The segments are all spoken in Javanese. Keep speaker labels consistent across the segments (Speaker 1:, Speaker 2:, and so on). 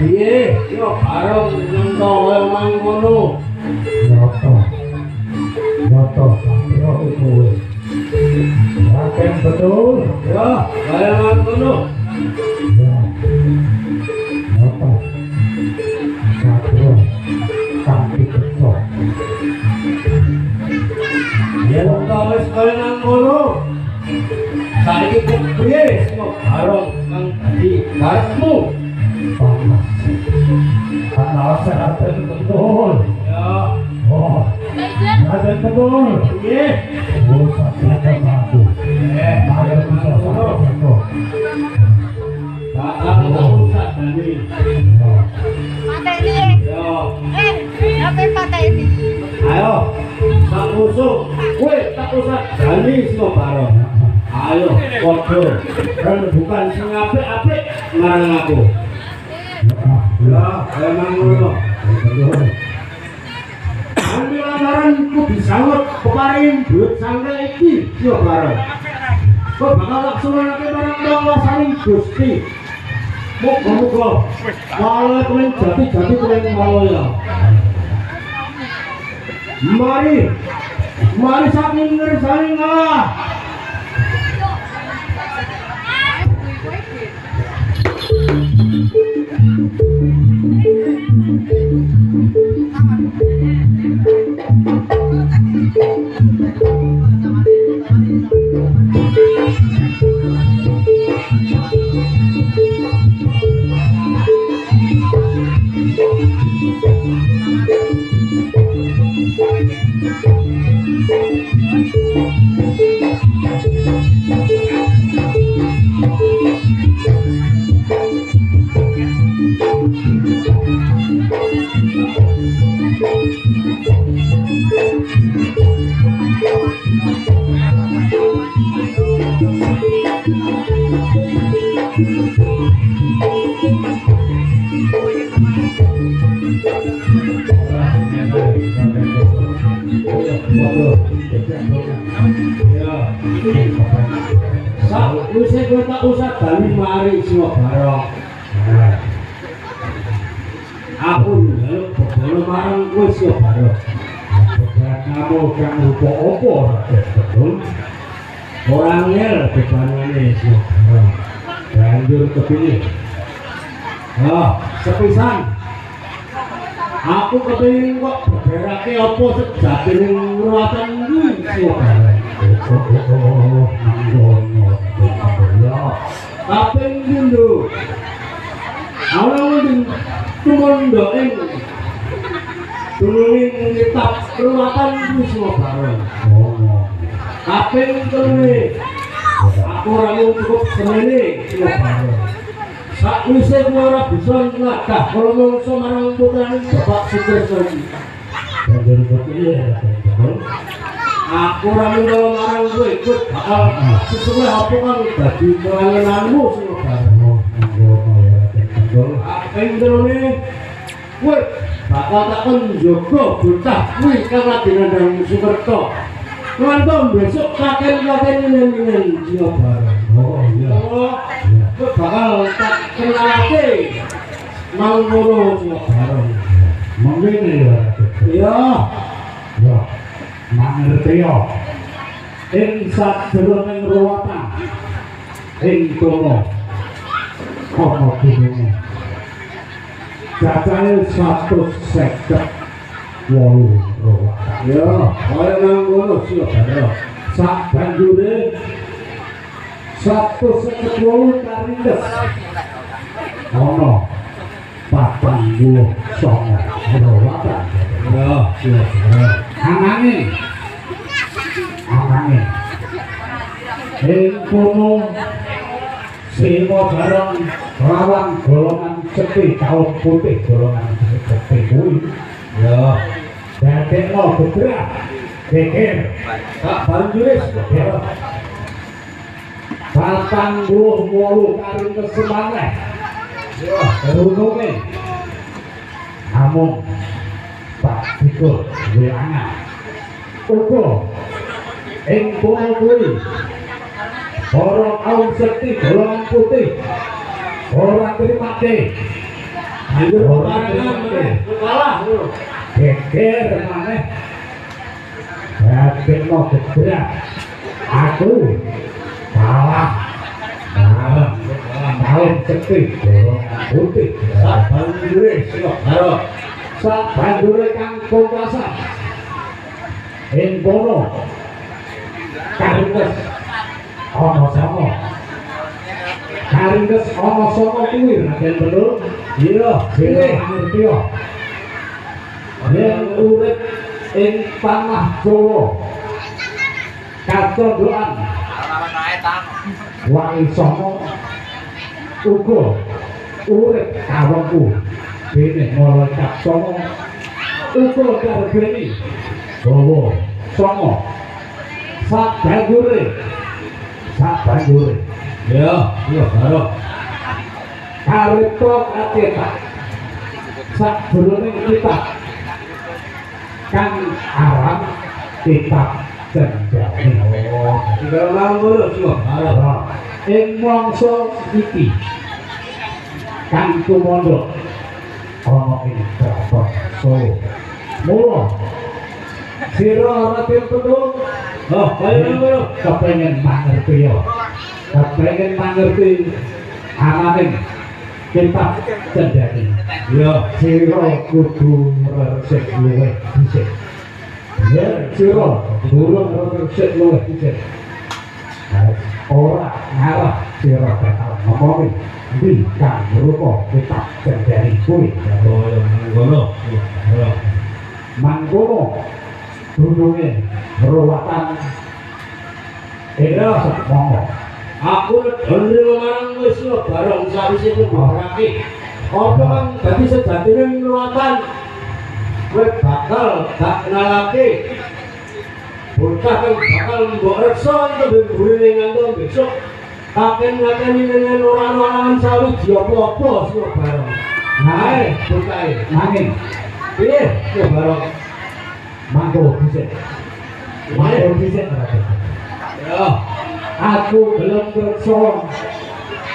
Speaker 1: piye yo karo nento emang ngono
Speaker 2: Noto Satrio itu Raden betul
Speaker 1: ya kaya emang ngono
Speaker 2: ya Noto Satrio tapi betul
Speaker 1: ya nento wis kaya emang ngono saiki piye yo karo kang dadi karepmu
Speaker 2: panas panas Raden betul
Speaker 1: ya
Speaker 2: oh Raden betul
Speaker 1: piye
Speaker 2: oh Satrio aku saya bisa Satrio betul
Speaker 1: bakal usah dani
Speaker 3: Pateni.
Speaker 1: yo
Speaker 3: Apa pateni?
Speaker 1: ayo tak musuh kowe tak usah dani sing bareng ayo padha kan bukan sing apik-apik marang aku ya emang ngono ambil lamaran ku disangut peparing duit sangga iki yo bareng kok bakal laksanake marang Allah saling Gusti muga-muga walau kalian jati-jati kalian walau ya mari saking ngersani ngalah Gue tak usah bali mari semua bareng. Aku njaluk bebolo marang kowe semua bareng. Kamu kang rupa opo betul. Orang ngel bebanane semua bareng. Banjur kepilih. Sepisan. Aku kepingin kok berake opo sejatine ruwatan kuwi semua bareng. Kaping pindho ana mung tumondhoking tulunging kitab ruwatan kuwi semua bareng kaping telu aku ora cukup semene semua bareng sakwise kuwi ora bisa ngadah kala mangsa marang putrane Bapak Sutrisno iki banjur kepiye aku ora mung marang kowe ikut bakal sesuai apa kang dadi kelangenanmu sing bareng apa indrone kowe bakal takon njogo bocah kuwi kang Raden Sukerto ngantos besok kaken-kaken ngene jiwa bareng iya kowe bakal tak kenalake mangkono sing bareng mengene ya iya ya mangertiya ing sajroning ruwatan ing kono ana gunung cacahe 158 ruwatan ya kaya nang kono sih ya sak banjure 158 karindes ana 49 ruwatan ya iya ananging ing kono Simo bareng lawan golongan cepi kaum putih golongan cepi kuwi ya dadekno bedrah geger tak banjure ya 48 kali kesemaneh ya rununge namung Pak Diko duwe anak uga ing kono kuwi para kaum sekti golongan putih ora terima Ayo karangan kalah lho.
Speaker 2: geger maneh yakin mau gerak aku kalah tahun cepi putih
Speaker 1: Bandure sing karo
Speaker 2: sak bandure kang kompasan ing kono karinges ana sama karinges ana sama kuwi Raden Betul iya sira ngerti yo yen urip ing tanah Jawa kacondokan wangi sama uga urip kawengku dene malaikat sama uga darbeni Jawa sama sak banjure
Speaker 1: ya iya karo
Speaker 2: karito kacetak sak jroning kitab kang aran kitab Cenjani
Speaker 1: Tiga orang ngono sing karo
Speaker 2: ing mangsa iki kang tumandha ana ing Keraton Solo mula sira Raden Betul
Speaker 1: oh kaya ngono
Speaker 2: kepengen mangerti ananing kitab Cenjani
Speaker 1: ya
Speaker 2: sira kudu resik luwih dhisik ya sira durung resik luwih dhisik ora ngarah sira bakal ngomongi ndi kang rupa kitab Cenjani kuwi
Speaker 1: oh ya ngono ya
Speaker 2: mangkono durunge rawatan era semono
Speaker 1: aku dhewe marang wis bareng sawise kuwi apa kan dadi sejatine nuwatan kowe bakal gak kenalake bocah kang bakal mbok reksa untuk burine ngantuk besok kaken-kakeni dengan orang-orang sawiji apa-apa sing bareng nae bocah
Speaker 2: nanging
Speaker 1: piye sing bareng
Speaker 2: mangko dhisik
Speaker 1: ya
Speaker 2: aku belum kerja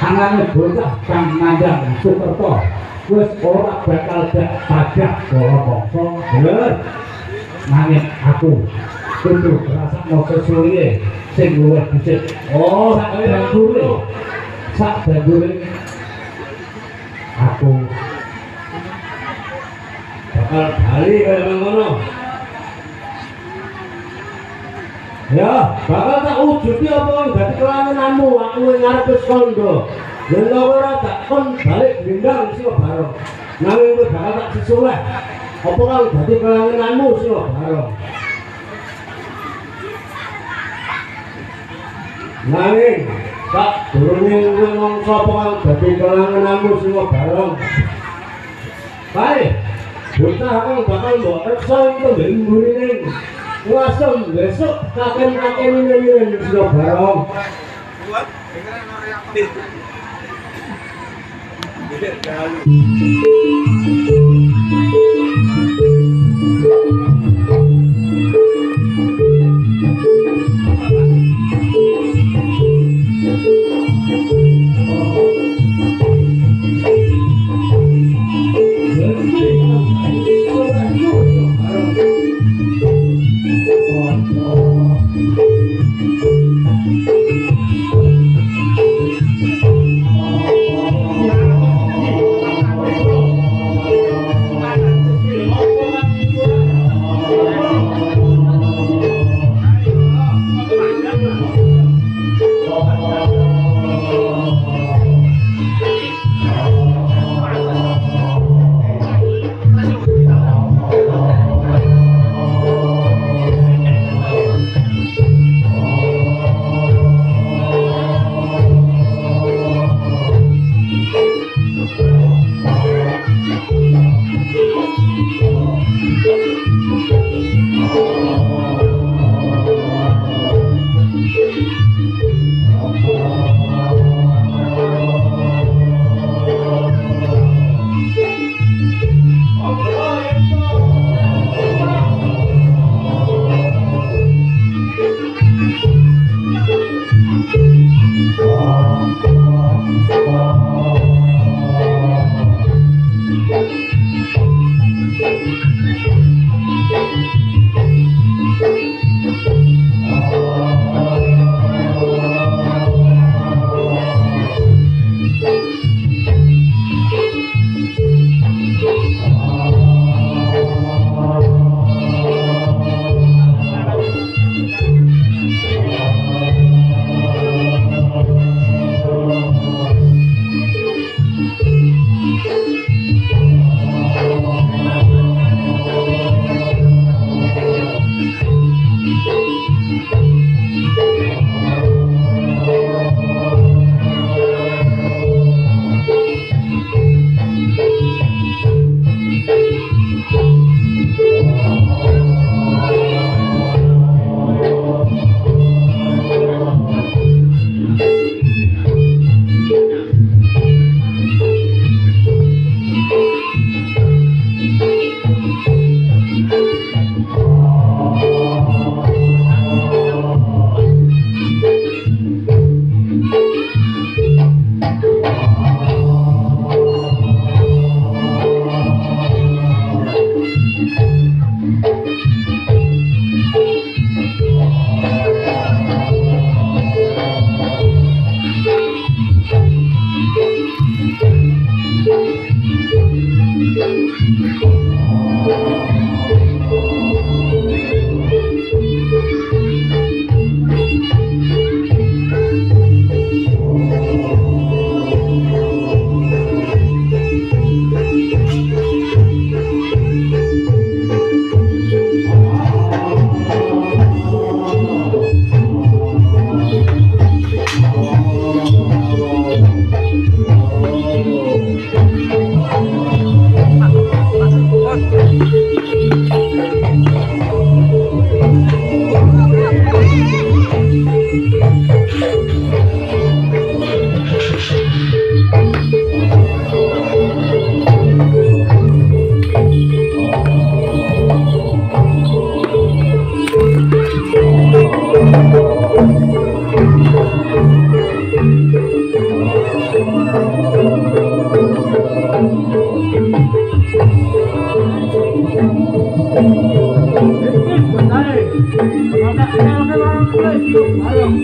Speaker 2: anane bocah kang nandang Sukerto wis ora bakal dak pajak para mangsa bener nanging aku kudu ngrasakno sesuwe sing luwih dhisik
Speaker 1: oh
Speaker 2: sak bandure aku
Speaker 1: bakal bali kaya ngono ya bakal tak wujuti apa yang dadi kelangenanmu aku ngarep wis kondo yen ora tak kon balik bindang sing bareng nanging kowe bakal tak sesuwe apa kang dadi kelangenanmu sing bareng nanging tak durunge kowe mongso apa kang dadi kelangenanmu sing bareng bae bocah kang bakal mbok reksa ing mburine langsung besok kaken-kaken ini sudah bareng hidup bareng.